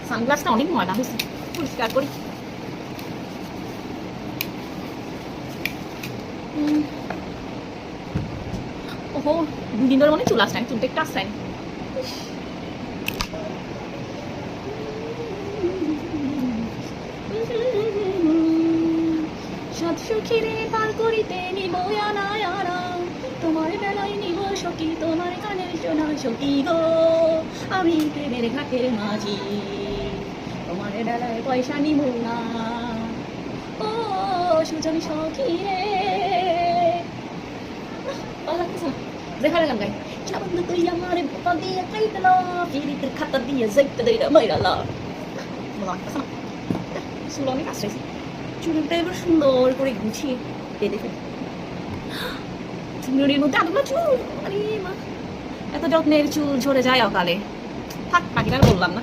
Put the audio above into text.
সানগ্লাসটা অনেক ময়লা হয়েছে, পরিষ্কার করি। ওহো, 2 দিন ধরে মনে চুল আসছে, চুলটা একটু আসছে। সাত সখীরে পার করিতে নিব আনা আনা, তোমার বেলায় নিব সখী, তোমার কানের সোনা সখী গো, আমি প্রেমের ঘাটের মাঝি, তোমার বেলায় পয়সা নিব না। ও সুজন সখী রে, ভালো লাগতেছে না, যেখানে গান গাই। বন্ধু তুই আমার বোকা দিয়ে খাইতলা, পিরিতের খাতা দিয়ে যাইতে দেইরা মাইরালা। ভালো লাগতেছে না, চুল অনেক আসছে, চুলটা এবার সুন্দর করে গুছিয়ে বেঁধে ফেলি। চুলের মধ্যে এতগুলো চুল, আরে মা, এত যত্নের চুল ঝরে যায় অকালে। থাক, বাকিটা আর বললাম না।